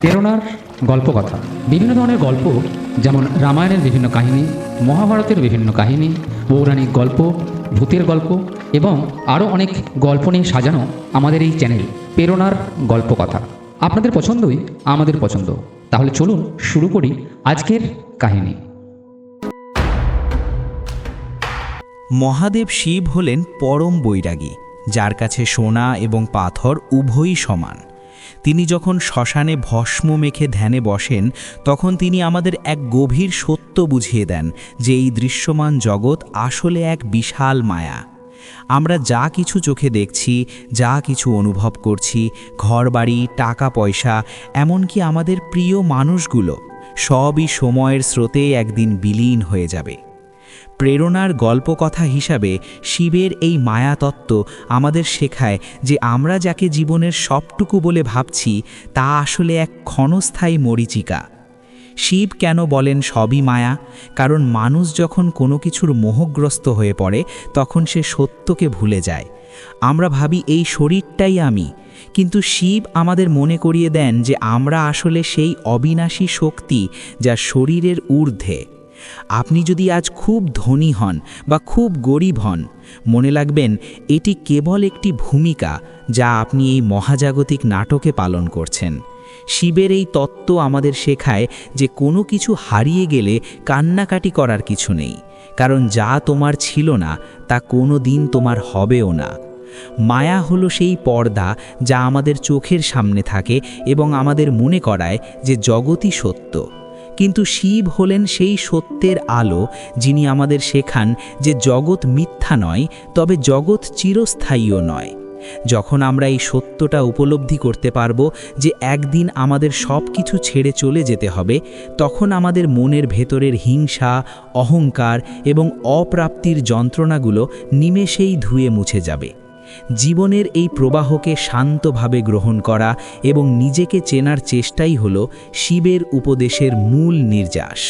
প্রেরণার গল্পকথা। বিভিন্ন ধরনের গল্প, যেমন রামায়ণের বিভিন্ন কাহিনী, মহাভারতের বিভিন্ন কাহিনী, পৌরাণিক গল্প, ভূতের গল্প এবং আরও অনেক গল্প নিয়ে সাজানো আমাদের এই চ্যানেল প্রেরণার গল্পকথা। আপনাদের পছন্দই আমাদের পছন্দ। তাহলে চলুন শুরু করি আজকের কাহিনী। মহাদেব শিব হলেন পরম বৈরাগী, যার কাছে সোনা এবং পাথর উভয়ই সমান। তিনি যখন শ্মশানে ভস্ম মেখে ধ্যানে বসেন, তখন তিনি আমাদের এক গভীর সত্য বুঝিয়ে দেন যে এই দৃশ্যমান জগৎ আসলে এক বিশাল মায়া। আমরা যা কিছু চোখে দেখছি, যা কিছু অনুভব করছি, ঘরবাড়ি, টাকা পয়সা, এমনকি আমাদের প্রিয় মানুষগুলো, সবই সময়ের স্রোতে একদিন বিলীন হয়ে যাবে। প্রেরণার গল্পকথা হিসাবে শিবের এই মায়াতত্ত্ব আমাদের শেখায় যে আমরা যাকে জীবনের সবটুকু বলে ভাবছি তা আসলে এক ক্ষণস্থায়ী মরীচিকা। শিব কেন বলেন সবই মায়া? কারণ মানুষ যখন কোনো কিছুর মোহগ্রস্ত হয়ে পড়ে, তখন সে সত্যকে ভুলে যায়। আমরা ভাবি এই শরীরটাই আমি, কিন্তু শিব আমাদের মনে করিয়ে দেন যে আমরা আসলে সেই অবিনাশী শক্তি যা শরীরের ঊর্ধ্বে। আপনি যদি আজ খুব ধনী হন বা খুব গরিব হন, মনে রাখবেন এটি কেবল একটি ভূমিকা যা আপনি এই মহাজাগতিক নাটকে পালন করছেন। শিবের এই তত্ত্ব আমাদের শেখায় যে কোনো কিছু হারিয়ে গেলে কান্নাকাটি করার কিছু নেই, কারণ যা তোমার ছিল না তা কোনো দিন তোমার হবেও না। মায়া হলো সেই পর্দা যা আমাদের চোখের সামনে থাকে এবং আমাদের মনে করায় যে জগৎই সত্য, কিন্তু শিব হলেন সেই সত্যের আলো যিনি আমাদের শেখান যে জগৎ মিথ্যা নয়, তবে জগৎ চিরস্থায়ীও নয়। যখন আমরা এই সত্যটা উপলব্ধি করতে পারব যে একদিন আমাদের সব কিছু ছেড়ে চলে যেতে হবে, তখন আমাদের মনের ভেতরের হিংসা, অহংকার এবং অপ্রাপ্তির যন্ত্রণাগুলো নিমেষেই ধুয়ে মুছে যাবে। জীবনের এই প্রবাহকে শান্তভাবে গ্রহণ করা এবং নিজেকে চেনার চেষ্টাই হলো শিবের উপদেশের মূল নির্যাস।